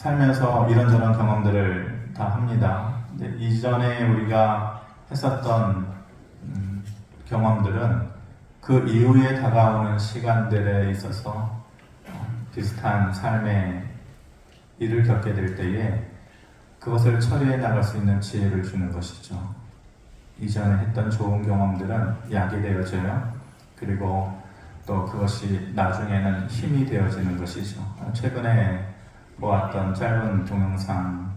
살면서 이런저런 경험들을 다 합니다. 근데 이전에 우리가 했었던 경험들은 그 이후에 다가오는 시간들에 있어서 비슷한 삶의 일을 겪게 될 때에 그것을 처리해 나갈 수 있는 지혜를 주는 것이죠. 이전에 했던 좋은 경험들은 약이 되어져요. 그리고 또 그것이 나중에는 힘이 되어지는 것이죠. 최근에 보았던 짧은 동영상,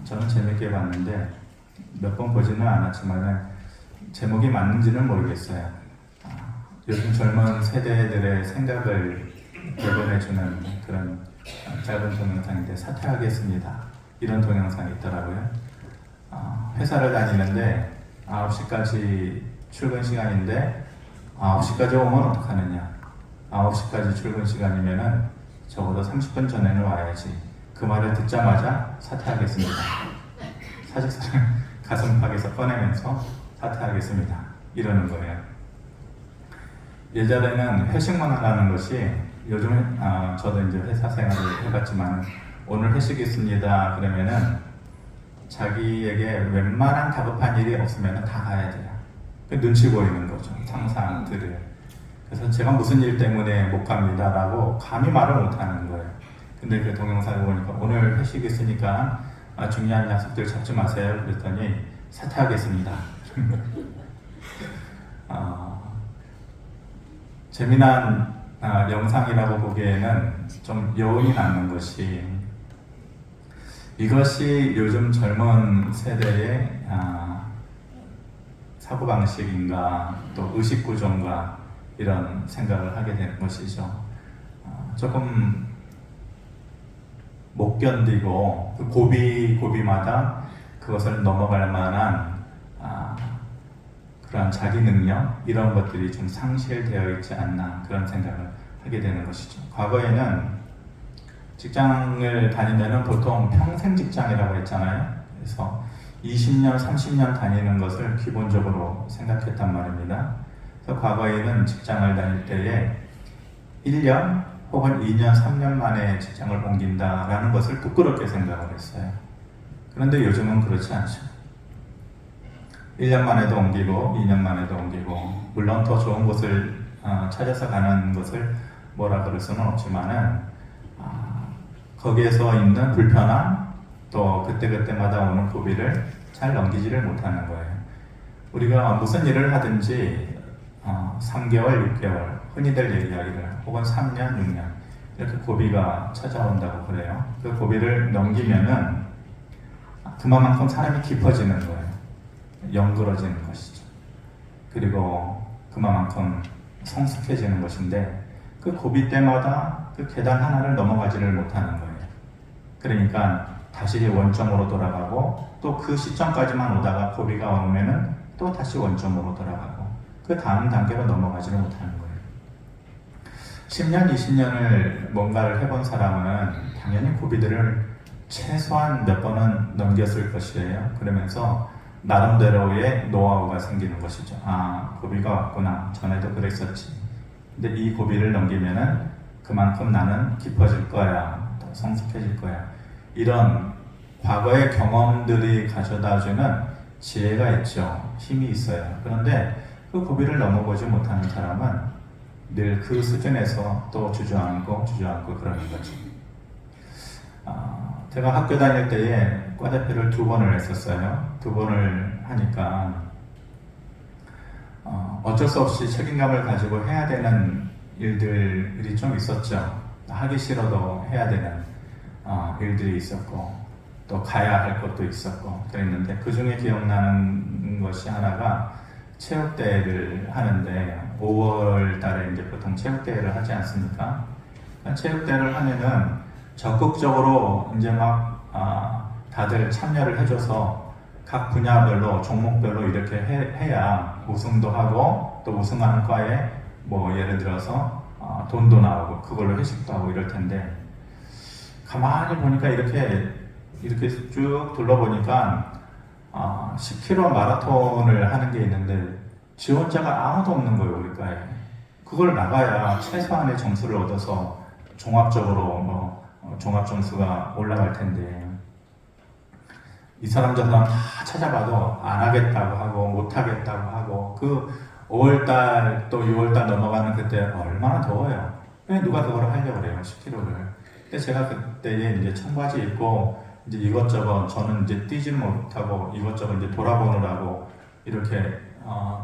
저는 재밌게 봤는데 몇 번 보지는 않았지만 제목이 맞는지는 모르겠어요. 요즘 젊은 세대들의 생각을 대변해주는 그런 짧은 동영상인데, 사퇴하겠습니다, 이런 동영상이 있더라고요. 회사를 다니는데 9시까지 출근 시간인데 9시까지 오면 어떡하느냐. 9시까지 출근 시간이면은 적어도 30분 전에는 와야지. 그 말을 듣자마자 사퇴하겠습니다. 사직서를 가슴팍에서 꺼내면서 사퇴하겠습니다, 이러는 거예요. 예전에는 회식 문화라는 것이, 요즘 저도 이제 회사 생활을 해봤지만 오늘 회식 있습니다 그러면은 자기에게 웬만한 다급한 일이 없으면 다 가야 돼요. 그 눈치 보이는 거죠, 상사들을. 그래서 제가 무슨 일 때문에 못 갑니다 라고 감히 말을 못 하는 거예요. 근데 그 동영상을 보니까 오늘 회식 있으니까 중요한 약속들 잡지 마세요 그랬더니 사퇴하겠습니다. 재미난 영상이라고 보기에는 좀 여운이 남는 것이, 이것이 요즘 젊은 세대의 사고방식인가 또 의식구조인가 이런 생각을 하게 되는 것이죠. 조금 못 견디고 그 고비마다 그것을 넘어갈 만한 그런 자기 능력, 이런 것들이 좀 상실되어 있지 않나, 그런 생각을 하게 되는 것이죠. 과거에는 직장을 다니면은 보통 평생 직장이라고 했잖아요. 그래서 20년, 30년 다니는 것을 기본적으로 생각했단 말입니다. 그래서 과거에는 직장을 다닐 때에 1년 혹은 2년, 3년 만에 직장을 옮긴다라는 것을 부끄럽게 생각을 했어요. 그런데 요즘은 그렇지 않죠. 1년 만에도 옮기고 2년 만에도 옮기고, 물론 더 좋은 곳을 찾아서 가는 것을 뭐라 그럴 수는 없지만은 거기에서 있는 불편함, 또 그때그때마다 오는 고비를 잘 넘기지를 못하는 거예요. 우리가 무슨 일을 하든지 3개월, 6개월, 흔히들 얘기하기를, 혹은 3년, 6년 이렇게 고비가 찾아온다고 그래요. 그 고비를 넘기면은 그만큼 사람이 깊어지는 거예요. 영그러지는 것이죠. 그리고 그만큼 성숙해지는 것인데, 그 고비 때마다 그 계단 하나를 넘어가지를 못하는 거예요. 그러니까 다시 원점으로 돌아가고, 또 그 시점까지만 오다가 고비가 오면은 또 다시 원점으로 돌아가고, 그 다음 단계로 넘어가지를 못하는 거예요. 10년, 20년을 뭔가를 해본 사람은 당연히 고비들을 최소한 몇 번은 넘겼을 것이에요. 그러면서 나름대로의 노하우가 생기는 것이죠. 고비가 왔구나, 전에도 그랬었지. 근데 이 고비를 넘기면은 그만큼 나는 깊어질 거야, 더 성숙해질 거야. 이런 과거의 경험들이 가져다주는 지혜가 있죠. 힘이 있어요. 그런데 그 고비를 넘어보지 못하는 사람은 늘 그 수준에서 또 주저앉고 그러는 거죠. 제가 학교 다닐 때에 과대표를 2번을 했었어요. 2번을 하니까 어쩔 수 없이 책임감을 가지고 해야 되는 일들이 좀 있었죠. 하기 싫어도 해야 되는 일들이 있었고, 또 가야 할 것도 있었고 그랬는데, 그 중에 기억나는 것이 하나가, 체육대회를 하는데 5월 달에 이제 보통 체육대회를 하지 않습니까? 체육대회를 하면은 적극적으로 이제 막 다들 참여를 해줘서 각 분야별로, 종목별로 이렇게 해야 우승도 하고, 또 우승하는 과에 뭐 예를 들어서 돈도 나오고 그걸로 회식도 하고 이럴 텐데, 가만히 보니까 이렇게 쭉 둘러보니까 10km 마라톤을 하는 게 있는데 지원자가 아무도 없는 거예요, 우리 과에. 그걸 나가야 최소한의 점수를 얻어서 종합적으로 종합 점수가 올라갈 텐데 이 사람 저 사람 다 찾아봐도 안 하겠다고 하고 못 하겠다고 하고 그 5월달 또 6월달 넘어가는 그때 얼마나 더워요. 왜 누가 그걸 하려고 그래요, 10km를. 근데 제가 그때에 이제 청바지 입고 이제 이것저것 저는 이제 뛰지는 못하고 이것저것 이제 돌아보느라고 이렇게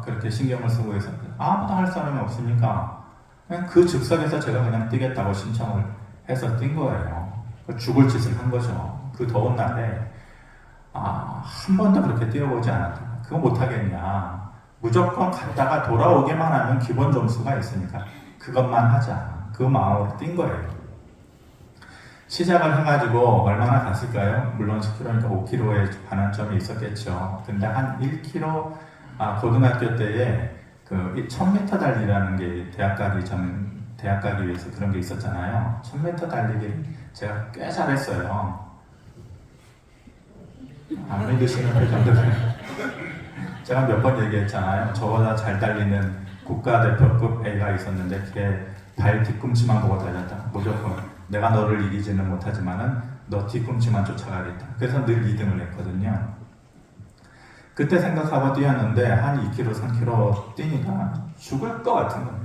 그렇게 신경을 쓰고 있었는데 아무도 할 사람이 없으니까 그냥 그 즉석에서 제가 그냥 뛰겠다고 신청을 해서 뛴 거예요. 죽을 짓을 한 거죠. 그 더운 날에 한 번도 그렇게 뛰어보지 않았다. 그거 못하겠냐. 무조건 갔다가 돌아오기만 하면 기본 점수가 있으니까 그것만 하자. 그 마음으로 뛴 거예요. 시작을 해가지고 얼마나 갔을까요? 물론 10km니까 5km의 반환점이 있었겠죠. 근데 한 1km, 고등학교 때에 그 1000m 달리라는 게 대학 가기 위해서 그런 게 있었잖아요. 1000m 달리기 제가 꽤 잘했어요. 안 믿으시는 표정들. 제가 몇 번 얘기했잖아요. 저보다 잘 달리는 국가대표급 애가 있었는데 걔 발 뒤꿈치만 보고 달렸다. 무조건 내가 너를 이기지는 못하지만은 너 뒤꿈치만 쫓아가겠다. 그래서 늘 2등을 했거든요. 그때 생각하고 뛰었는데 한 2km, 3km 뛰니까 죽을 것 같은 거예요.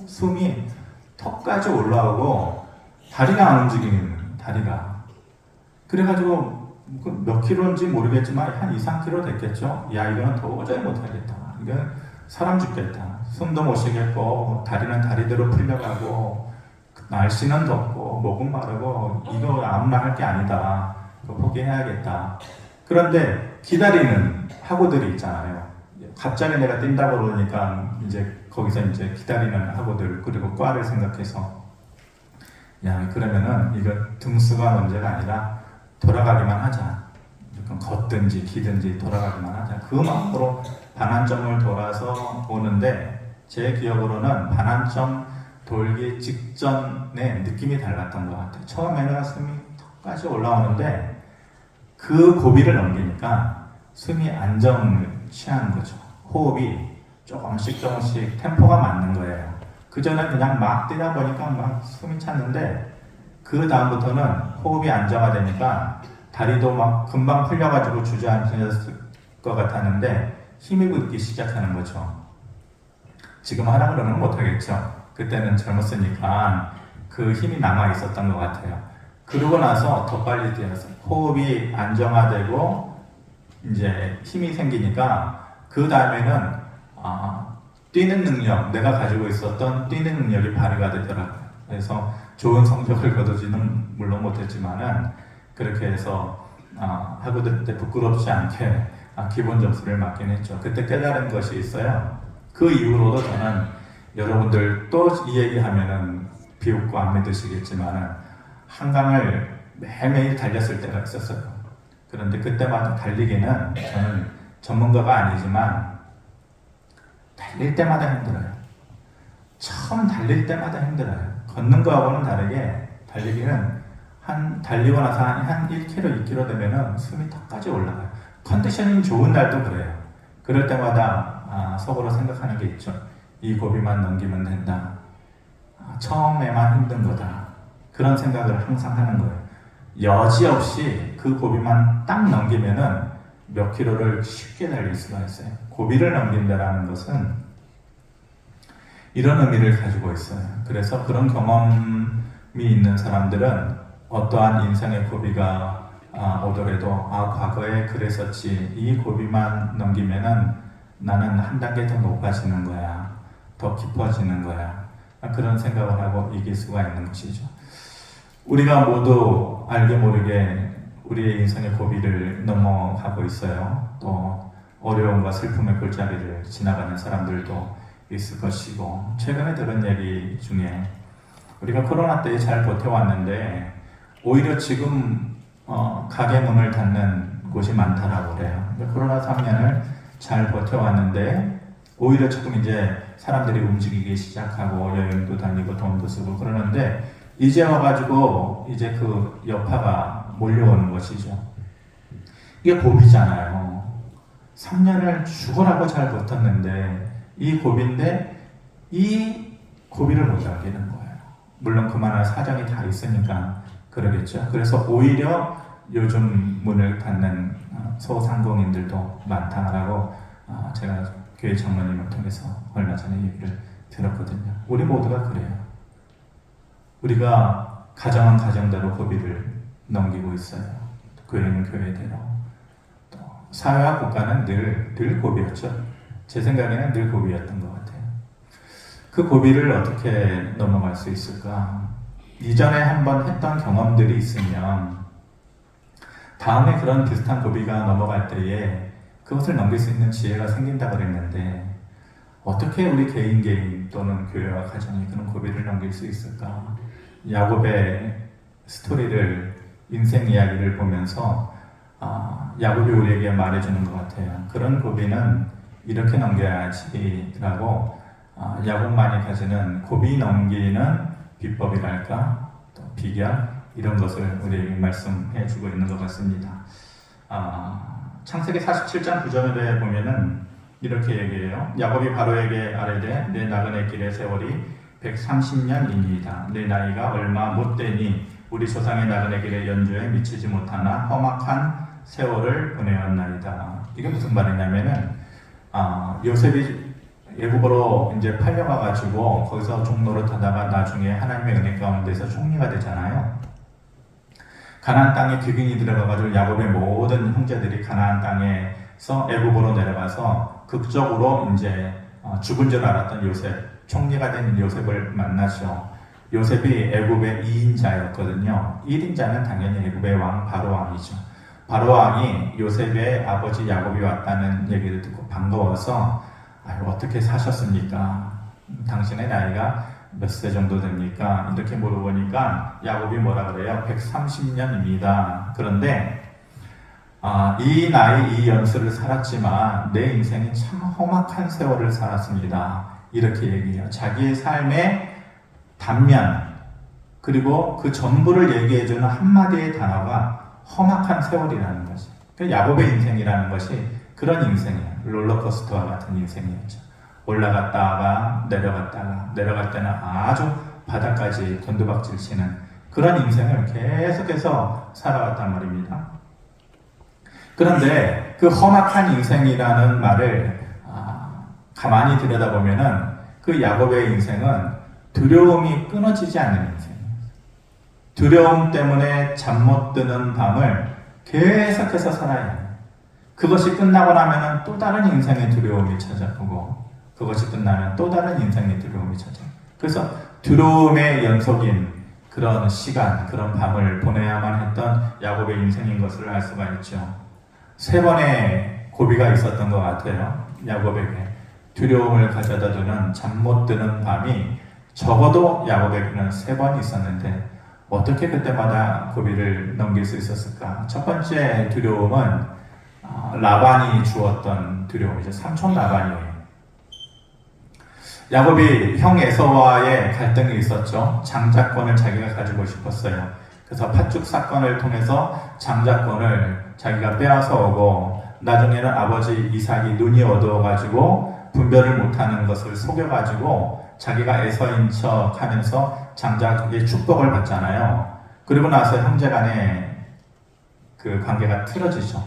숨이 턱까지 올라오고 다리가 안 움직이는 다리가. 그래가지고 몇 킬로인지 모르겠지만 한 2, 3km 됐겠죠. 야 이거는 도저히 못하겠다. 이건 사람 죽겠다. 숨도 못 쉬겠고 다리는 다리대로 풀려가고 날씨는 덥고 목은 마르고 이거 아무나 할 게 아니다. 포기해야겠다. 그런데 기다리는 학우들이 있잖아요. 갑자기 내가 뛴다고 그러니까 이제 거기서 이제 기다리는 학우들 그리고 과를 생각해서 야 그러면은 이거 등수가 문제가 아니라 돌아가기만 하자. 걷든지 기든지 돌아가기만 하자. 그 마음으로 반환점을 돌아서 오는데 제 기억으로는 반환점 돌기 직전에 느낌이 달랐던 것 같아요. 처음에는 숨이 턱까지 올라오는데 그 고비를 넘기니까 숨이 안정을 취하는 거죠. 호흡이 조금씩 템포가 맞는 거예요. 그전에 그냥 막 뛰다 보니까 막 숨이 찼는데 그 다음부터는 호흡이 안정화되니까 다리도 막 금방 풀려가지고 주저앉았을 것 같았는데 힘이 붙기 시작하는 거죠. 지금 하라 그러면 못하겠죠. 그때는 젊었으니까 그 힘이 남아 있었던 것 같아요. 그러고 나서 더 빨리 뛰어서 호흡이 안정화되고 이제 힘이 생기니까 그 다음에는 뛰는 능력, 내가 가지고 있었던 뛰는 능력이 발휘가 되더라고요. 그래서 좋은 성적을 거두지는 물론 못했지만은 그렇게 해서 학우들한테 부끄럽지 않게 기본 점수를 맞긴 했죠. 그때 깨달은 것이 있어요. 그 이후로도 저는 여러분들 또 이 얘기하면은 비웃고 안 믿으시겠지만은 한강을 매일매일 달렸을 때가 있었어요. 그런데 그때마다 달리기는 저는 전문가가 아니지만 달릴 때마다 힘들어요. 처음 달릴 때마다 힘들어요. 걷는 거하고는 다르게 달리기는 달리고 나서 한 1km, 2km 되면은 숨이 턱까지 올라가요. 컨디션이 좋은 날도 그래요. 그럴 때마다 속으로 생각하는 게 있죠. 이 고비만 넘기면 된다. 처음에만 힘든 거다. 그런 생각을 항상 하는 거예요. 여지없이 그 고비만 딱 넘기면은 몇 킬로를 쉽게 달릴 수가 있어요. 고비를 넘긴다라는 것은 이런 의미를 가지고 있어요. 그래서 그런 경험이 있는 사람들은 어떠한 인생의 고비가 오더라도 과거에 그랬었지. 이 고비만 넘기면은 나는 한 단계 더 높아지는 거야. 더 깊어지는 거야. 그런 생각을 하고 이길 수가 있는 것이죠. 우리가 모두 알게 모르게 우리의 인생의 고비를 넘어가고 있어요. 또 어려움과 슬픔의 골짜기를 지나가는 사람들도 있을 것이고, 최근에 들은 얘기 중에 우리가 코로나 때 잘 버텨왔는데 오히려 지금 가게 문을 닫는 곳이 많다라고 그래요. 코로나 3년을 잘 버텨왔는데 오히려 조금 이제 사람들이 움직이기 시작하고 여행도 다니고 돈도 쓰고 그러는데 이제 와가지고 이제 그 여파가 몰려오는 것이죠. 이게 고비잖아요. 3년을 죽으라고 잘 버텼는데 이 고비인데 이 고비를 못 넘기는 거예요. 물론 그만한 사정이 다 있으니까 그러겠죠. 그래서 오히려 요즘 문을 닫는 소상공인들도 많다라고 제가 교회 장로님을 통해서 얼마 전에 얘기를 들었거든요. 우리 모두가 그래요. 우리가 가정은 가정대로 고비를 넘기고 있어요. 교회는 교회대로. 또 사회와 국가는 늘 고비였죠. 제 생각에는 늘 고비였던 것 같아요. 그 고비를 어떻게 넘어갈 수 있을까? 이전에 한번 했던 경험들이 있으면 다음에 그런 비슷한 고비가 넘어갈 때에 그것을 넘길 수 있는 지혜가 생긴다고 그랬는데 어떻게 우리 개인 또는 교회와 가정이 그런 고비를 넘길 수 있을까? 야곱의 스토리를, 인생 이야기를 보면서 야곱이 우리에게 말해주는 것 같아요. 그런 고비는 이렇게 넘겨야지라고 야곱만이 가지는 고비 넘기는 비법이랄까, 또 비결, 이런 것을 우리에게 말씀해 주고 있는 것 같습니다. 창세기 47장 9절에 보면은 이렇게 얘기해요. 야곱이 바로에게 아뢰되 내 나그네 길의 세월이 130년이니이다. 내 나이가 얼마 못 되니 우리 조상의 나그네 길의 연주에 미치지 못하나 험악한 세월을 보내었나이다. 이게 무슨 말이냐면은 요셉이 애굽으로 이제 팔려가가지고 거기서 종노릇 하다가 나중에 하나님의 은혜 가운데서 총리가 되잖아요. 가나안 땅에 귀경이 들어가가지고 야곱의 모든 형제들이 가나안 땅에서 애굽으로 내려가서 극적으로 이제 죽은 줄 알았던 요셉, 총리가 된 요셉을 만나죠. 요셉이 애굽의 2인자였거든요. 1인자는 당연히 애굽의 왕 바로 왕이죠. 바로 왕이 요셉의 아버지 야곱이 왔다는 얘기를 듣고 반가워서 어떻게 사셨습니까? 당신의 나이가 몇 세 정도 됩니까? 이렇게 물어보니까 야곱이 뭐라 그래요? 130년입니다. 그런데 이 나이, 이 연수를 살았지만 내 인생이 참 험악한 세월을 살았습니다. 이렇게 얘기해요. 자기의 삶의 단면, 그리고 그 전부를 얘기해주는 한마디의 단어가 험악한 세월이라는 것이. 야곱의 인생이라는 것이 그런 인생이에요. 롤러코스터와 같은 인생이었죠. 올라갔다가 내려갈 때는 아주 바닥까지 곤두박질 치는 그런 인생을 계속해서 살아왔단 말입니다. 그런데 그 험악한 인생이라는 말을 가만히 들여다보면은 그 야곱의 인생은 두려움이 끊어지지 않는 인생이에요. 두려움 때문에 잠 못 드는 밤을 계속해서 살아야 해요. 그것이 끝나고 나면은 또 다른 인생의 두려움이 찾아오고 그것이 끝나면 또 다른 인생의 두려움이 찾아요. 그래서 두려움의 연속인 그런 시간, 그런 밤을 보내야만 했던 야곱의 인생인 것을 알 수가 있죠. 3번의 고비가 있었던 것 같아요. 야곱에게 두려움을 가져다 두는 잠 못 드는 밤이 적어도 야곱에게는 3번 있었는데 어떻게 그때마다 고비를 넘길 수 있었을까? 첫 번째 두려움은 라반이 주었던 두려움이죠. 삼촌 라반이에요. 야곱이 형 에서와의 갈등이 있었죠. 장자권을 자기가 가지고 싶었어요. 그래서 팥죽 사건을 통해서 장자권을 자기가 빼앗아 오고 나중에는 아버지 이삭이 눈이 어두워가지고 분별을 못하는 것을 속여가지고 자기가 에서인 척 하면서 장자의 축복을 받잖아요. 그리고 나서 형제간의 그 관계가 틀어지죠.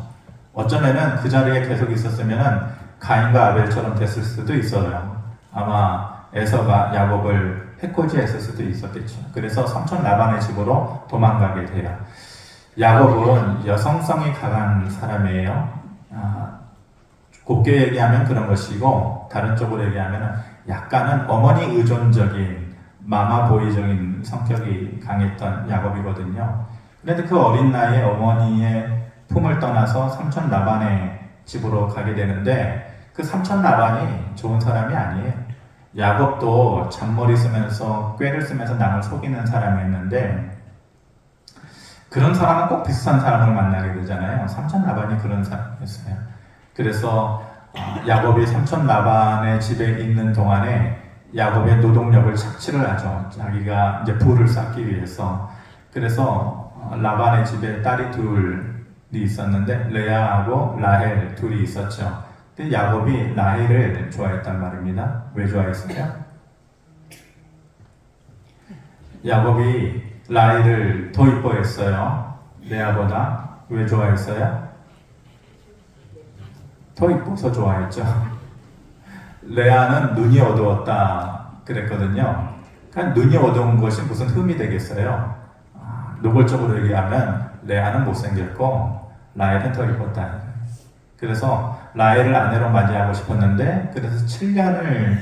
어쩌면은 그 자리에 계속 있었으면은 가인과 아벨처럼 됐을 수도 있어요. 아마 에서가 야곱을 해코지했을 수도 있었겠죠. 그래서 삼촌 라반의 집으로 도망가게 돼요. 야곱은 여성성이 강한 사람이에요. 곱게 얘기하면 그런 것이고 다른 쪽으로 얘기하면 약간은 어머니 의존적인 마마보이적인 성격이 강했던 야곱이거든요. 그런데 그 어린 나이에 어머니의 품을 떠나서 삼촌 라반의 집으로 가게 되는데 그 삼촌 라반이 좋은 사람이 아니에요. 야곱도 잔머리 쓰면서 꾀를 쓰면서 남을 속이는 사람이었는데 그런 사람은 꼭 비슷한 사람을 만나게 되잖아요. 삼촌 라반이 그런 사람이었어요. 그래서 야곱이 삼촌 라반의 집에 있는 동안에 야곱의 노동력을 착취를 하죠. 자기가 이제 부를 쌓기 위해서. 그래서 라반의 집에 딸이 둘이 있었는데 레아하고 라헬 둘이 있었죠. 근데 야곱이 라헬을 좋아했단 말입니다. 왜 좋아했어요? 야곱이 라헬을 더 이뻐했어요? 레아보다? 왜 좋아했어요? 더 이뻐서 좋아했죠. 레아는 눈이 어두웠다 그랬거든요. 그러니까 눈이 어두운 것이 무슨 흠이 되겠어요? 노골적으로 얘기하면 레아는 못생겼고 라헬은 더 이뻤다. 그래서 라헬을 아내로 맞이하고 싶었는데 그래서 7년을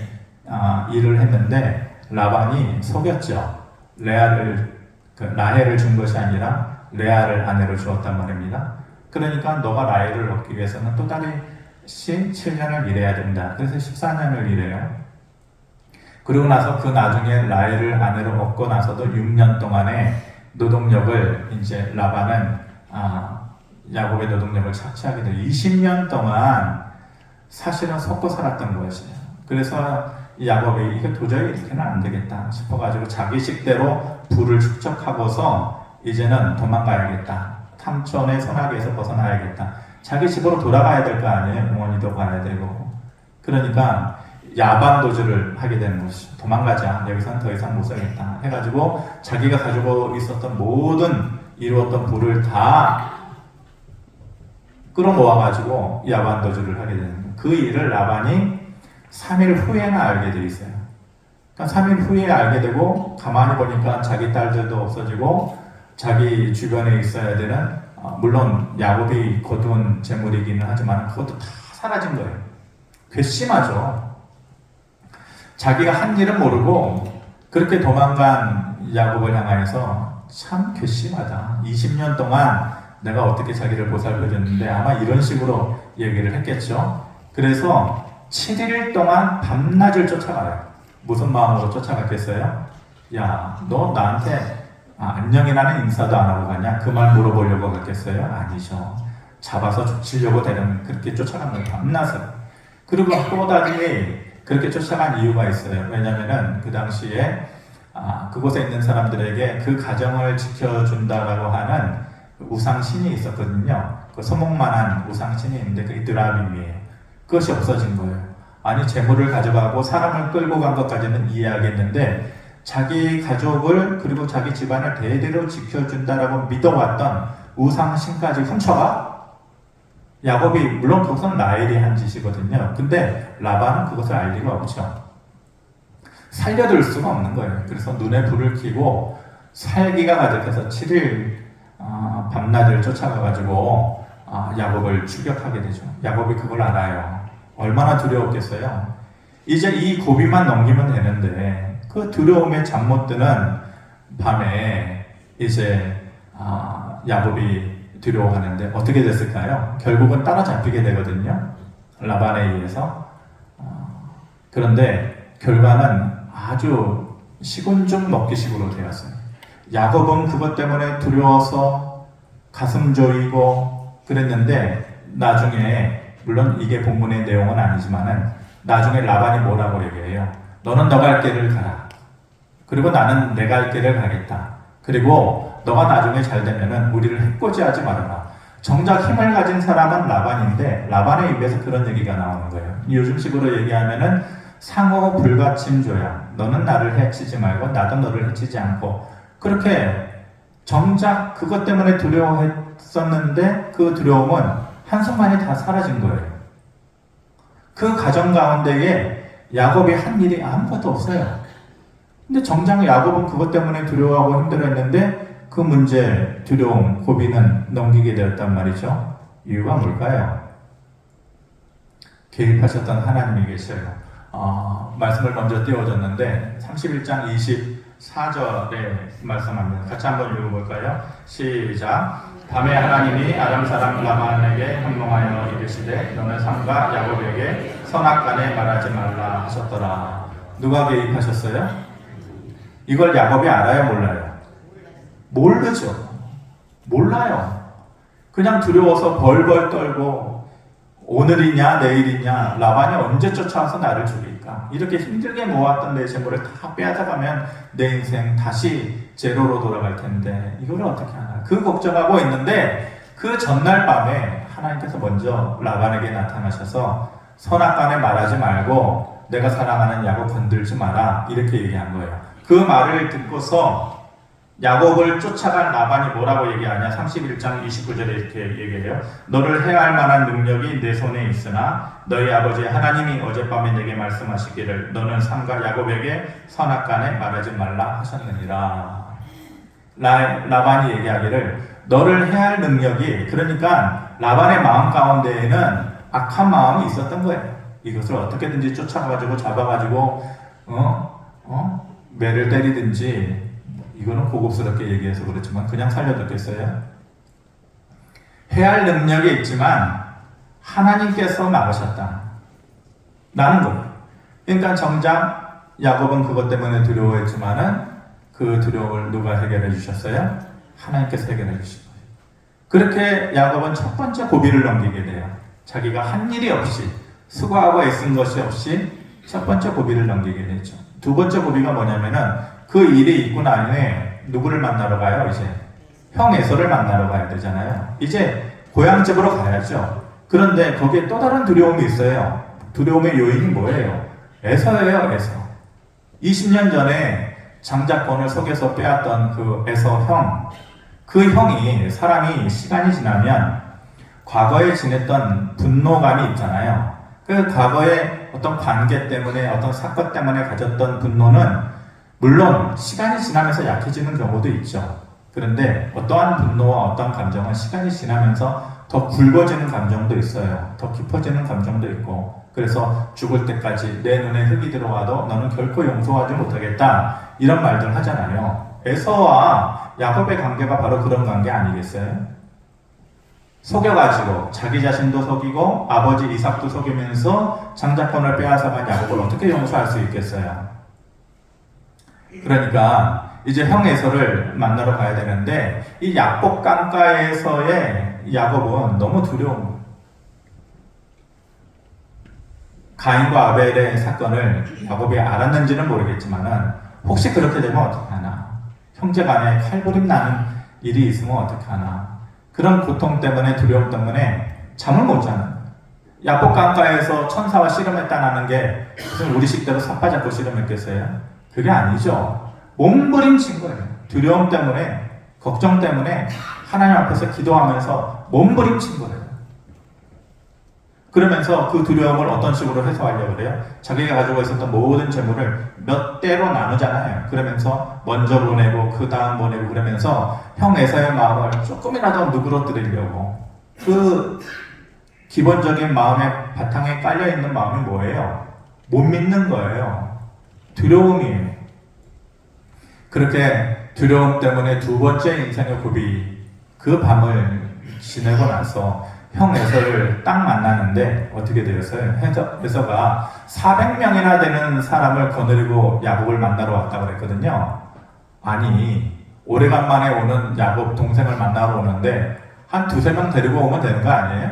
일을 했는데 라반이 속였죠. 라헬을 준 것이 아니라 레아를 아내로 주었단 말입니다. 그러니까 너가 라헬을 얻기 위해서는 또 다시 7년을 일해야 된다. 그래서 14년을 일해요. 그리고 나서 그 나중에 라헬을 아내로 얻고 나서도 6년 동안의 노동력을 이제 라반은 야곱의 노동력을 착취하게 돼요. 20년 동안 사실은 속고 살았던 것이에요. 그래서 야곱이 이거 도저히 이렇게는 안 되겠다 싶어가지고 자기 식대로 부를 축적하고서 이제는 도망가야겠다. 삼촌의 손아귀에서 벗어나야겠다. 자기 집으로 돌아가야 될 거 아니에요. 어머니도 가야 되고. 그러니까 야반도주를 하게 되는 것이죠. 도망가자. 여기서는 더 이상 못 살겠다. 해가지고 자기가 가지고 있었던 모든 이루었던 부를 다 끌어모아가지고 야반도주를 하게 되는 거예요. 그 일을 라반이 3일 후에나 알게 돼 있어요. 그러니까 3일 후에 알게 되고 가만히 보니까 자기 딸들도 없어지고 자기 주변에 있어야 되는 물론 야곱이 거둔 재물이기는 하지만 그것도 다 사라진 거예요. 괘씸하죠. 자기가 한 일은 모르고 그렇게 도망간 야곱을 향하여서 참 괘씸하다. 20년 동안 내가 어떻게 자기를 보살펴줬는데 아마 이런 식으로 얘기를 했겠죠. 그래서 7일 동안 밤낮을 쫓아가요. 무슨 마음으로 쫓아갔겠어요? 야, 너 나한테 안녕이라는 인사도 안 하고 가냐? 그 말 물어보려고 갔겠어요? 아니죠. 잡아서 죽이려고 그렇게 쫓아간 거예요. 밤낮을. 그리고 또다시 그렇게 쫓아간 이유가 있어요. 왜냐면은 그 당시에 그곳에 있는 사람들에게 그 가정을 지켜준다라고 하는 우상신이 있었거든요. 그 소목만한 우상신이 있는데 그게 드라빔이에요. 그것이 없어진 거예요. 아니 재물을 가져가고 사람을 끌고 간 것까지는 이해하겠는데 자기 가족을 그리고 자기 집안을 대대로 지켜준다라고 믿어왔던 우상신까지 훔쳐가? 야곱이 물론 그것은 라헬이 한 짓이거든요. 근데 라반은 그것을 알 리가 없죠. 살려둘 수가 없는 거예요. 그래서 눈에 불을 켜고 살기가 가득해서 7일 밤낮을 쫓아가가지고 야곱을 추격하게 되죠. 야곱이 그걸 알아요. 얼마나 두려웠겠어요. 이제 이 고비만 넘기면 되는데 그 두려움에 잠 못 드는 밤에 이제 야곱이 두려워하는데 어떻게 됐을까요? 결국은 따라잡히게 되거든요. 라반에 의해서. 그런데 결과는 아주 시군죽 먹기식으로 되었어요. 야곱은 그것 때문에 두려워서 가슴 저리고 그랬는데 나중에 물론 이게 본문의 내용은 아니지만은 나중에 라반이 뭐라고 얘기해요? 너는 너 갈 길을 가라. 그리고 나는 내 갈 길을 가겠다. 그리고 너가 나중에 잘 되면은 우리를 해코지하지 말아라. 정작 힘을 가진 사람은 라반인데 라반의 입에서 그런 얘기가 나오는 거예요. 요즘식으로 얘기하면은 상호 불가침조야. 너는 나를 해치지 말고 나도 너를 해치지 않고 그렇게 정작 그것 때문에 두려워했었는데 그 두려움은 한순간에 다 사라진 거예요. 그 가정 가운데에 야곱이 한 일이 아무것도 없어요. 근데 정작 야곱은 그것 때문에 두려워하고 힘들어했는데 그 문제, 두려움, 고비는 넘기게 되었단 말이죠. 이유가 뭘까요? 개입하셨던 하나님이 계셔요. 말씀을 먼저 띄워줬는데 31장 24절에 말씀합니다. 같이 한번 읽어볼까요? 시작. 밤에 하나님이 아람 사람 라반에게 현몽하여 이르시되 너는 삼가 야곱에게 선악간에 말하지 말라 하셨더라. 누가 개입하셨어요? 이걸 야곱이 알아요, 몰라요? 모르죠. 몰라요. 그냥 두려워서 벌벌 떨고 오늘이냐 내일이냐 라반이 언제 쫓아와서 나를 죽일까? 이렇게 힘들게 모았던 내 재물을 다 빼앗아가면 내 인생 다시 제로로 돌아갈 텐데 이걸 어떻게 하나? 그 걱정하고 있는데 그 전날 밤에 하나님께서 먼저 라반에게 나타나셔서 선악간에 말하지 말고 내가 사랑하는 야곱 건들지 마라 이렇게 얘기한 거예요. 그 말을 듣고서 야곱을 쫓아간 라반이 뭐라고 얘기하냐? 31장 29절에 이렇게 얘기해요. 너를 해할 만한 능력이 내 손에 있으나 너희 아버지 하나님이 어젯밤에 내게 말씀하시기를 너는 삼가 야곱에게 선악간에 말하지 말라 하셨느니라. 라반이 얘기하기를 너를 해할 능력이, 그러니까 라반의 마음 가운데에는 악한 마음이 있었던 거예요. 이것을 어떻게든지 쫓아가지고 잡아가지고 매를 때리든지, 이거는 고급스럽게 얘기해서 그렇지만 그냥 살려뒀겠어요? 해할 능력이 있지만 하나님께서 막으셨다 라는 거예요. 그러니까 정작 야곱은 그것 때문에 두려워했지만은 그 두려움을 누가 해결해 주셨어요? 하나님께서 해결해 주신 거예요. 그렇게 야곱은 첫 번째 고비를 넘기게 돼요. 자기가 한 일이 없이, 수고하고 애쓴 것이 없이 첫 번째 고비를 넘기게 되죠. 두 번째 고비가 뭐냐면은 그 일이 있고 난 후에 누구를 만나러 가요? 이제 형 에서를 만나러 가야 되잖아요. 이제 고향집으로 가야죠. 그런데 거기에 또 다른 두려움이 있어요. 두려움의 요인이 뭐예요? 에서예요, 에서. 20년 전에 장자권을 속에서 빼앗던 그 에서 형, 그 형이, 사람이 시간이 지나면 과거에 지냈던 분노감이 있잖아요. 그 과거의 어떤 관계 때문에, 어떤 사건 때문에 가졌던 분노는 물론 시간이 지나면서 약해지는 경우도 있죠. 그런데 어떠한 분노와 어떠한 감정은 시간이 지나면서 더 굵어지는 감정도 있어요. 더 깊어지는 감정도 있고, 그래서 죽을 때까지 내 눈에 흙이 들어와도 너는 결코 용서하지 못하겠다, 이런 말들 하잖아요. 에서와 야곱의 관계가 바로 그런 관계 아니겠어요? 속여가지고 자기 자신도 속이고 아버지 이삭도 속이면서 장자권을 빼앗아간 야곱을 어떻게 용서할 수 있겠어요? 그러니까 이제 형 에서를 만나러 가야 되는데, 이 야복 강가에서의 야곱은 너무 두려운 거예요. 가인과 아벨의 사건을 야곱이 알았는지는 모르겠지만은 혹시 그렇게 되면 어떡하나, 형제 간에 칼부림 나는 일이 있으면 어떡하나, 그런 고통 때문에, 두려움 때문에 잠을 못 자는 거예요. 야복 강가에서 천사와 씨름했다는 게 무슨 우리 식대로 삿바 잡고 씨름했겠어요? 그게 아니죠. 몸부림친 거예요. 두려움 때문에, 걱정 때문에 하나님 앞에서 기도하면서 몸부림친 거예요. 그러면서 그 두려움을 어떤 식으로 해소하려고 그래요? 자기가 가지고 있었던 모든 재물을 몇 대로 나누잖아요. 그러면서 먼저 보내고 그 다음 보내고, 그러면서 형 에서의 마음을 조금이라도 누그러뜨리려고, 그 기본적인 마음의 바탕에 깔려있는 마음이 뭐예요? 못 믿는 거예요. 두려움이에요. 그렇게 두려움 때문에 두 번째 인생의 고비, 그 밤을 지내고 나서 형 에서를 딱 만나는데 어떻게 되었어요? 에서가 400명이나 되는 사람을 거느리고 야곱을 만나러 왔다고 그랬거든요. 아니, 오래간만에 오는 야곱 동생을 만나러 오는데 한 두세 명 데리고 오면 되는 거 아니에요?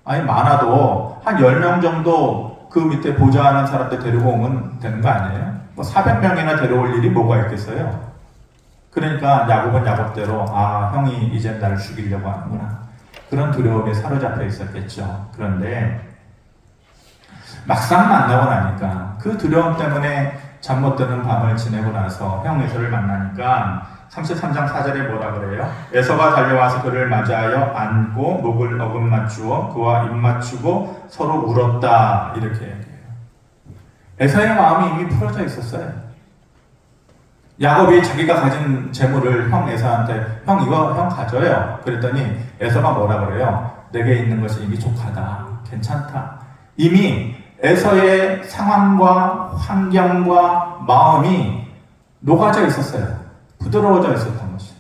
아니, 많아도 한 10명 정도 그 밑에 보좌하는 사람들 데리고 오면 되는 거 아니에요? 뭐 400명이나 데려올 일이 뭐가 있겠어요? 그러니까 야곱은 야곱대로, 아, 형이 이제 나를 죽이려고 하는구나, 그런 두려움에 사로잡혀 있었겠죠. 그런데 막상 만나고 나니까, 그 두려움 때문에 잠 못 드는 밤을 지내고 나서 형 에서를 만나니까 33장 4절에 뭐라 그래요? 에서가 달려와서 그를 맞이하여 안고 목을 어금맞추어 그와 입맞추고 서로 울었다, 이렇게 얘기해요. 에서의 마음이 이미 풀어져 있었어요. 야곱이 자기가 가진 재물을 형 에서한테, 형 이거 형 가져요. 그랬더니 에서가 뭐라 그래요? 내게 있는 것이 이미 족하다, 괜찮다. 이미 에서의 상황과 환경과 마음이 녹아져 있었어요. 부드러워져 있었던 것이.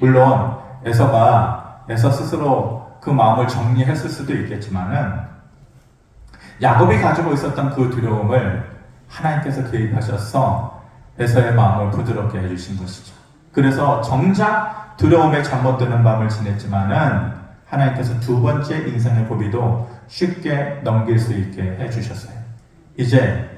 물론 에서 스스로 그 마음을 정리했을 수도 있겠지만은, 야곱이 가지고 있었던 그 두려움을 하나님께서 개입하셔서 에서의 마음을 부드럽게 해주신 것이죠. 그래서 정작 두려움에 잠 못 드는 밤을 지냈지만은 하나님께서 두 번째 인생의 고비도 쉽게 넘길 수 있게 해주셨어요. 이제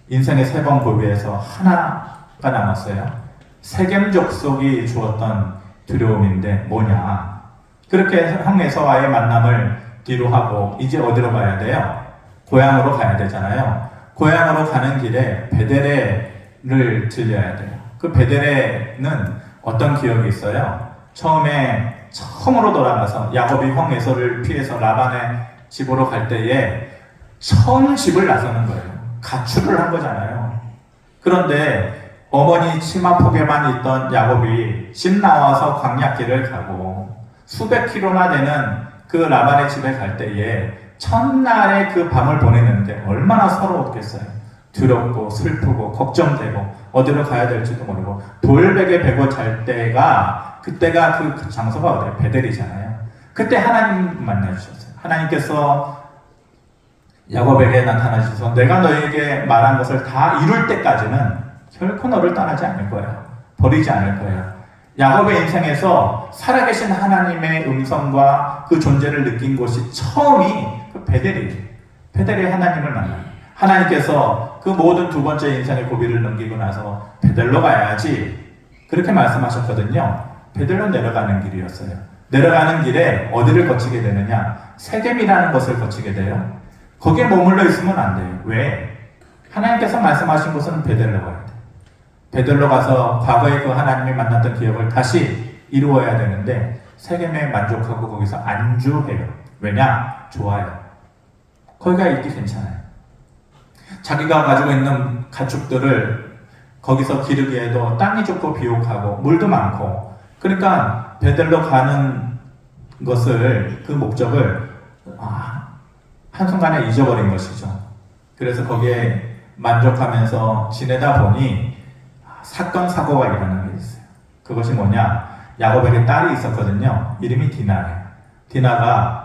인생의 세 번 고비에서 하나가 남았어요. 세겜 족속이 주었던 두려움인데 뭐냐? 그렇게 형 에서와의 만남을 뒤로 하고 이제 어디로 가야 돼요? 고향으로 가야 되잖아요. 고향으로 가는 길에 베델레를 들려야 돼요. 그 베델레는 어떤 기억이 있어요? 처음으로 돌아가서 야곱이 형 에서를 피해서 라반의 집으로 갈 때에 처음 집을 나서는 거예요. 가출을 한 거잖아요. 그런데 어머니 치마 폭에만 있던 야곱이 집 나와서 광야길을 가고 수백 킬로나 되는 그 라반의 집에 갈 때에 첫날에 그 밤을 보내는데 얼마나 서러웠겠어요. 두렵고 슬프고 걱정되고 어디로 가야 될지도 모르고 돌베개 베고 잘 때가 그때가 그 장소가 어디예요? 베델이잖아요. 그때 하나님 만나주셨어요. 하나님께서 야곱에게 나타나셔서 내가 너에게 말한 것을 다 이룰 때까지는 결코 너를 떠나지 않을 거야. 버리지 않을 거야. 야곱의 인생에서 살아계신 하나님의 음성과 그 존재를 느낀 곳이 처음이 그 베델이에요. 베델의 하나님을 만나요. 하나님께서 그 모든 두 번째 인생의 고비를 넘기고 나서 베델로 가야지 그렇게 말씀하셨거든요. 베델로 내려가는 길이었어요. 내려가는 길에 어디를 거치게 되느냐? 세겜이라는 것을 거치게 돼요. 거기에 머물러 있으면 안 돼요. 왜? 하나님께서 말씀하신 곳은 베델로 가야 돼요. 베델로 가서 과거에 그 하나님이 만났던 기억을 다시 이루어야 되는데 세겜에 만족하고 거기서 안주해요. 왜냐? 좋아요. 거기가 있기 괜찮아요. 자기가 가지고 있는 가축들을 거기서 기르기에도 땅이 좋고 비옥하고 물도 많고 그러니까 베델로 가는 것을 그 목적을 한순간에 잊어버린 것이죠. 그래서 거기에 만족하면서 지내다 보니 사건 사고가 일어나게 됐어요. 그것이 뭐냐? 야곱에게 딸이 있었거든요. 이름이 디나예요. 디나가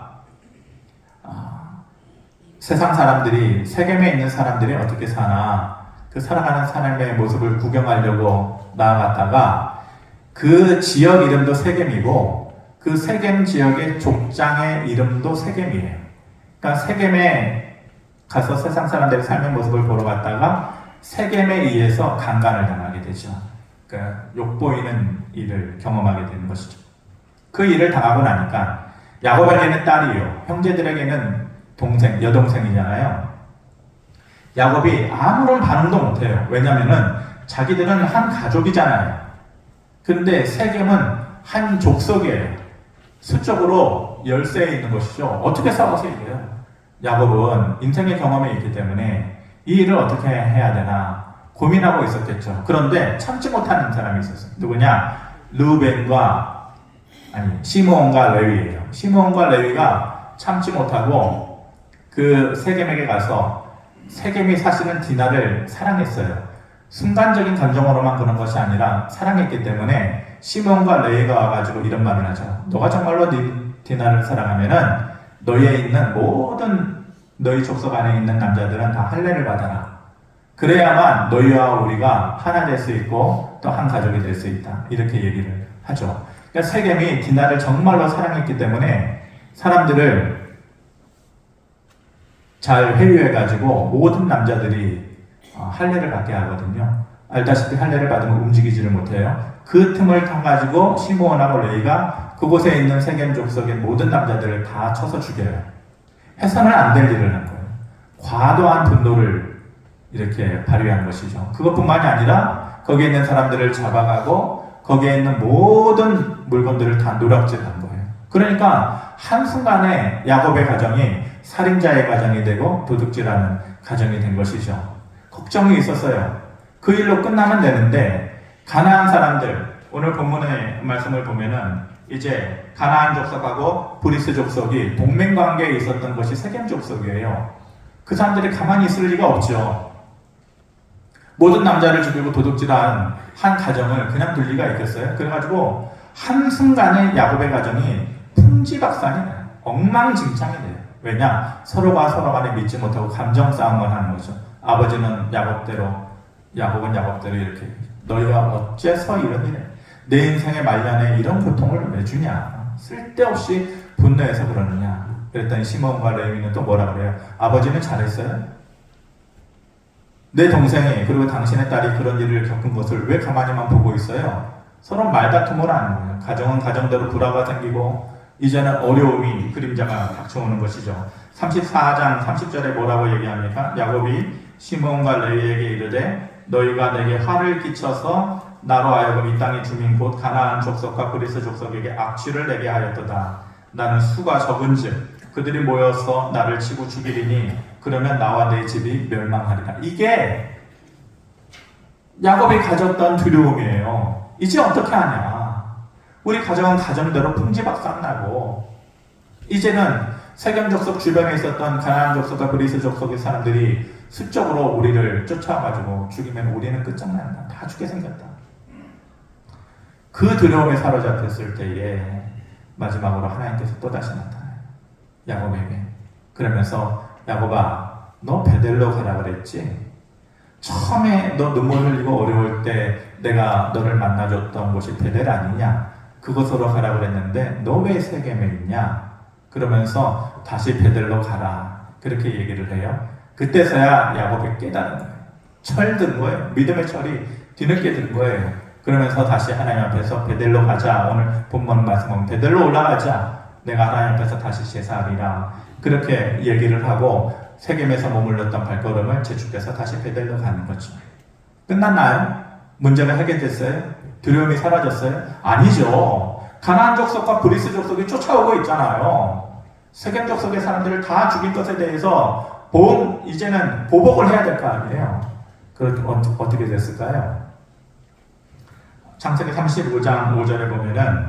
세상 사람들이 세겜에 있는 사람들이 어떻게 사나 그 살아가는 사람의 모습을 구경하려고 나아갔다가 그 지역 이름도 세겜이고 그 세겜 지역의 족장의 이름도 세겜이에요. 그러니까 세겜에 가서 세상 사람들의 삶의 모습을 보러 갔다가 세겜에 의해서 강간을 당하게 되죠. 그러니까 욕보이는 일을 경험하게 되는 것이죠. 그 일을 당하고 나니까 야곱에게는 딸이요, 형제들에게는 여동생이잖아요. 야곱이 아무런 반응도 못해요. 왜냐면은 자기들은 한 가족이잖아요. 근데 세겜은 한 족속이에요. 수적으로 열세에 있는 것이죠. 어떻게 싸워서 이겨요? 야곱은 인생의 경험이 있기 때문에 이 일을 어떻게 해야 되나 고민하고 있었겠죠. 그런데 참지 못하는 사람이 있었어요. 누구냐? 시므온과 레위예요. 시므온과 레위가 참지 못하고 그 세겜에게 가서 세겜이 사실은 디나를 사랑했어요. 순간적인 감정으로만 그런 것이 아니라 사랑했기 때문에 시므온과 레위가 와가지고 이런 말을 하죠. 너가 정말로 디나를 사랑하면은 너희에 있는 모든 너희 족속 안에 있는 남자들은 다 할례를 받아라. 그래야만 너희와 우리가 하나 될 수 있고 또 한 가족이 될 수 있다. 이렇게 얘기를 하죠. 그러니까 세겜이 디나를 정말로 사랑했기 때문에 사람들을 잘 회유해가지고 모든 남자들이 할례를 받게 하거든요. 알다시피 할례를 받으면 움직이지를 못해요. 그 틈을 타가지고 시므온하고 레위가 그곳에 있는 세겜 족속의 모든 남자들을 다 쳐서 죽여요. 해서는 안 될 일을 한 거예요. 과도한 분노를 이렇게 발휘한 것이죠. 그것뿐만이 아니라 거기에 있는 사람들을 잡아가고 거기에 있는 모든 물건들을 다 누락질한 거예요. 그러니까 한순간에 야곱의 가정이 살인자의 가정이 되고 도둑질하는 가정이 된 것이죠. 걱정이 있었어요. 그 일로 끝나면 되는데 가나안 사람들, 오늘 본문의 말씀을 보면은 이제 가나안 족속하고 브리스 족속이 동맹 관계에 있었던 것이 세겜 족속이에요. 그 사람들이 가만히 있을 리가 없죠. 모든 남자를 죽이고 도둑질한 한 가정을 그냥 둘 리가 있겠어요? 그래가지고 한순간에 야곱의 가정이 풍지박산이 나요. 엉망진창이 돼요. 왜냐? 서로가 서로 간에 믿지 못하고 감정 싸움을 하는 거죠. 아버지는 야곱대로, 야곱은 야곱대로 이렇게 너희가 어째서 이런 일에 내 인생의 말년에 이런 고통을 왜 주냐? 쓸데없이 분노해서 그러느냐? 그랬더니 시므온과 레위는 또 뭐라 그래요? 아버지는 잘했어요? 내 동생이 그리고 당신의 딸이 그런 일을 겪은 것을 왜 가만히만 보고 있어요? 서로 말다툼을 하는 거예요. 가정은 가정대로 불화가 생기고 이제는 어려움이 그림자가 닥쳐오는 것이죠. 34장 30절에 뭐라고 얘기합니까? 야곱이 시므온과 레위에게 이르되 너희가 내게 화를 끼쳐서 나로 하여금 이 땅의 주민 곧 가나안 족속과 그리스 족속에게 악취를 내게 하였도다. 나는 수가 적은즉 그들이 모여서 나를 치고 죽이리니 그러면 나와 내 집이 멸망하리라. 이게 야곱이 가졌던 두려움이에요. 이제 어떻게 하냐? 우리 가정은 가정대로 풍지박산나고 이제는 세겜 족속 주변에 있었던 가나안 족속과 그리스 족속의 사람들이 수적으로 우리를 쫓아가지고 죽이면 우리는 끝장난다. 다 죽게 생겼다. 그 두려움에 사로잡혔을 때에 마지막으로 하나님께서 또다시 나타나요. 야곱에게. 그러면서 야곱아, 너 베델로 가라 그랬지? 처음에 너 눈물 흘리고 어려울 때 내가 너를 만나줬던 곳이 베델 아니냐? 그곳으로 가라 그랬는데 너 왜 세겜에 있냐? 그러면서 다시 베델로 가라. 그렇게 얘기를 해요. 그때서야 야곱이 깨달은 거예요. 철든 거예요. 믿음의 철이 뒤늦게 든 거예요. 그러면서 다시 하나님 앞에서 베델로 가자. 오늘 본문 말씀은 베델로 올라가자. 내가 하나님 앞에서 다시 제사하리라. 그렇게 얘기를 하고 세겜에서 머물렀던 발걸음을 재축해서 다시 베델로 가는 거죠. 끝났나요? 문제가 해결됐어요? 두려움이 사라졌어요? 아니죠. 가나안 족속과 그리스 족속이 쫓아오고 있잖아요. 세겜 족속의 사람들을 다 죽일 것에 대해서 이제는 보복을 해야 될 거 아니에요. 그렇게 어떻게 됐을까요? 창세기 35장 5절에 보면은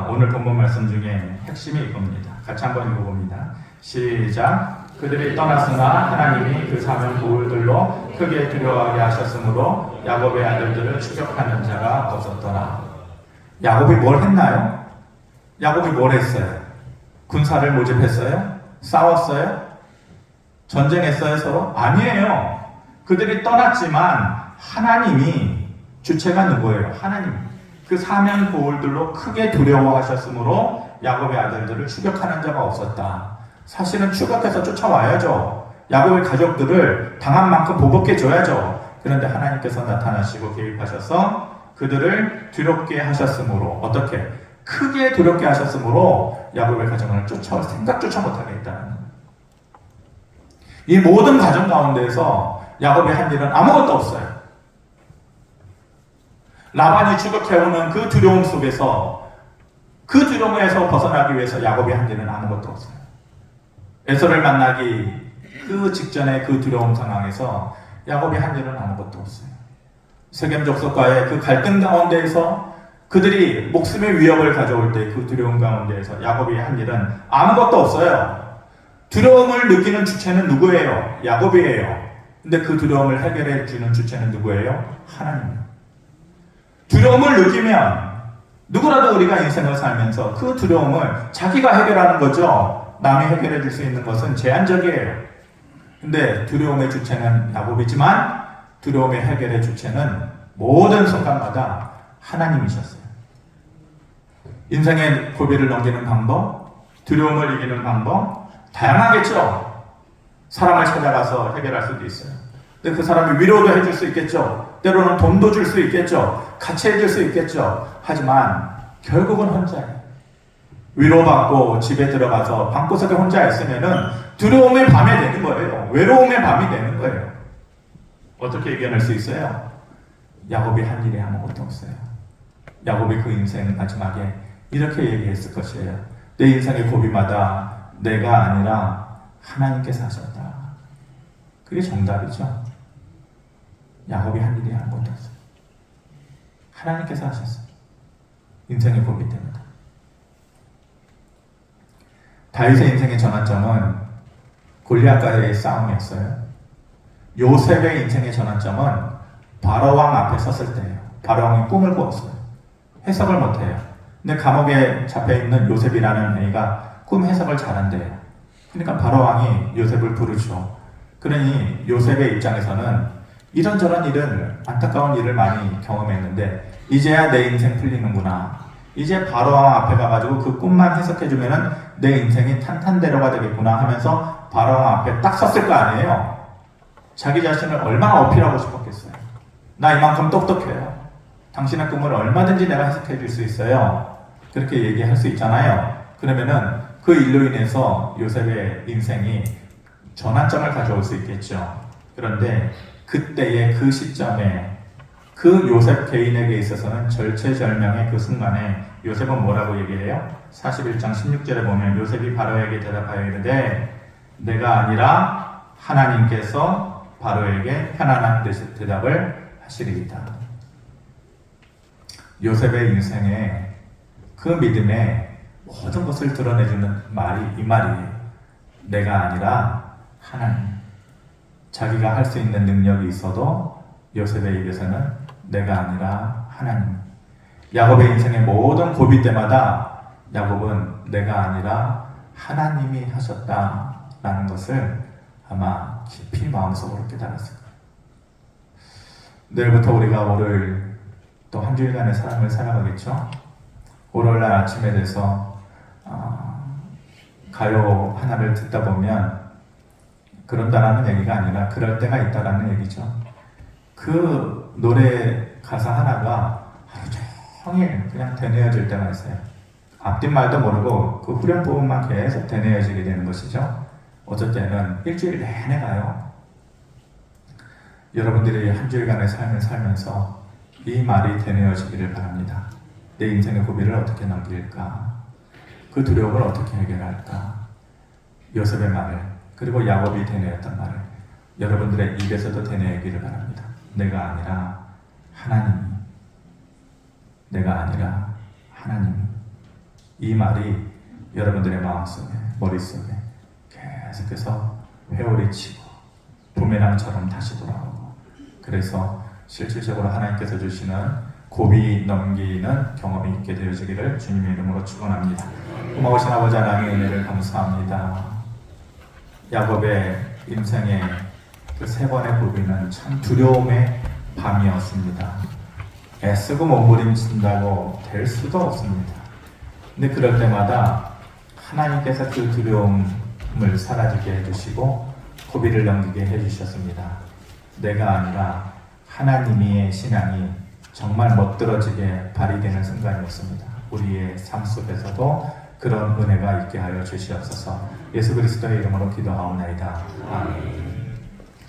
오늘 본문 말씀 중에 핵심이 이겁니다. 같이 한번 읽어봅니다. 시작. 그들이 떠났으나 하나님이 그 사면 보울들로 크게 두려워하게 하셨으므로 야곱의 아들들을 추격하는 자가 없었더라. 야곱이 뭘 했나요? 야곱이 뭘 했어요? 군사를 모집했어요? 싸웠어요? 전쟁했어요 서로? 아니에요. 그들이 떠났지만 하나님이 주체가 누구예요? 하나님. 그 사면 보울들로 크게 두려워하셨으므로 야곱의 아들들을 추격하는 자가 없었다. 사실은 추격해서 쫓아와야죠. 야곱의 가족들을 당한 만큼 보복해 줘야죠. 그런데 하나님께서 나타나시고 개입하셔서 그들을 두렵게 하셨으므로 어떻게? 크게 두렵게 하셨으므로 야곱의 가정을 쫓아올 생각조차 못하게 했다는 이 모든 가정 가운데에서 야곱이 한 일은 아무것도 없어요. 라반이 추격해오는 그 두려움 속에서 그 두려움에서 벗어나기 위해서 야곱이 한 일은 아무것도 없어요. 에서를 만나기 그 직전의 그 두려움 상황에서 야곱이 한 일은 아무것도 없어요. 세겜 족속과의 그 갈등 가운데에서 그들이 목숨의 위협을 가져올 때 그 두려움 가운데에서 야곱이 한 일은 아무것도 없어요. 두려움을 느끼는 주체는 누구예요? 야곱이에요. 근데 그 두려움을 해결해 주는 주체는 누구예요? 하나님이에요. 두려움을 느끼면 누구라도 우리가 인생을 살면서 그 두려움을 자기가 해결하는 거죠. 남이 해결해 줄 수 있는 것은 제한적이에요. 근데 두려움의 주체는 야곱이지만 두려움의 해결의 주체는 모든 순간마다 하나님이셨어요. 인생의 고비를 넘기는 방법, 두려움을 이기는 방법 다양하겠죠. 사람을 찾아가서 해결할 수도 있어요. 근데 그 사람이 위로도 해줄 수 있겠죠. 때로는 돈도 줄 수 있겠죠. 같이 해줄 수 있겠죠. 하지만 결국은 혼자예요. 위로받고 집에 들어가서 방구석에 혼자 있으면은 두려움의 밤이 되는 거예요. 외로움의 밤이 되는 거예요. 어떻게 이겨낼 수 있어요? 야곱이 한 일이 아무것도 없어요. 야곱이 그 인생 마지막에 이렇게 얘기했을 것이에요. 내 인생의 고비마다 내가 아니라 하나님께서 하셨다. 그게 정답이죠. 야곱이 한 일이 아무것도 없어요. 하나님께서 하셨어요. 인생의 고비 때문에. 다윗의 인생의 전환점은 골리앗과의 싸움이었어요. 요셉의 인생의 전환점은 바로왕 앞에 섰을 때예요. 바로왕이 꿈을 꾸었어요. 해석을 못해요. 근데 감옥에 잡혀있는 요셉이라는 애가 꿈 해석을 잘한대요. 그러니까 바로왕이 요셉을 부르죠. 그러니 요셉의 입장에서는 이런저런 일을, 안타까운 일을 많이 경험했는데 이제야 내 인생 풀리는구나. 이제 바로왕 앞에 가가지고 그 꿈만 해석해주면은 내 인생이 탄탄대로가 되겠구나 하면서 바로왕 앞에 딱 섰을 거 아니에요. 자기 자신을 얼마나 어필하고 싶었겠어요. 나 이만큼 똑똑해요. 당신의 꿈을 얼마든지 내가 해석해 줄 수 있어요. 그렇게 얘기할 수 있잖아요. 그러면은 그 일로 인해서 요셉의 인생이 전환점을 가져올 수 있겠죠. 그런데 그때의 그 시점에 그 요셉 개인에게 있어서는 절체절명의 그 순간에 요셉은 뭐라고 얘기해요? 41장 16절에 보면 요셉이 바로에게 대답하여 이르되 내가 아니라 하나님께서 바로에게 편안한 대답을 하시리이다. 요셉의 인생에 그 믿음의 모든 것을 드러내주는 말이 이 말이에요. 내가 아니라 하나님. 자기가 할 수 있는 능력이 있어도 요셉의 입에서는 내가 아니라 하나님. 야곱의 인생의 모든 고비 때마다 야곱은 내가 아니라 하나님이 하셨다라는 것을 아마 깊이 마음속으로 깨달았을 거예요. 내일부터 우리가 월요일 또 한 주일간의 삶을 살아가겠죠. 월요일날 아침에 돼서 가요 하나를 듣다 보면 그런다라는 얘기가 아니라 그럴 때가 있다라는 얘기죠. 그 노래 가사 하나가 하루 종일 그냥 되뇌어질 때가 있어요. 앞뒷말도 모르고 그 후렴 부분만 계속 되뇌어지게 되는 것이죠. 어쩔 때는 일주일 내내 가요. 여러분들이 한 주일간의 삶을 살면서 이 말이 되뇌어지기를 바랍니다. 내 인생의 고비를 어떻게 넘길까? 그 두려움을 어떻게 해결할까? 요셉의 말을, 그리고 야곱이 되뇌었던 말을 여러분들의 입에서도 되뇌기를 바랍니다. 내가 아니라 하나님이, 내가 아니라 하나님이. 이 말이 여러분들의 마음속에, 머릿속에 계속해서 회오리 치고 부메랑처럼 다시 돌아오고, 그래서 실질적으로 하나님께서 주시는 고비 넘기는 경험이 있게 되어지기를 주님의 이름으로 축원합니다. 고마우신 아버지 하나님의 은혜를 감사합니다. 야곱의 인생의 그 세 번의 고비는 참 두려움의 밤이었습니다. 애쓰고 몸부림친다고 될 수도 없습니다. 근데 그럴 때마다 하나님께서 그 두려움을 사라지게 해주시고 고비를 넘기게 해주셨습니다. 내가 아니라 하나님의 신앙이 정말 멋들어지게 발휘되는 순간이었습니다. 우리의 삶 속에서도 그런 은혜가 있게 하여 주시옵소서. 예수 그리스도의 이름으로 기도하옵나이다. 아멘.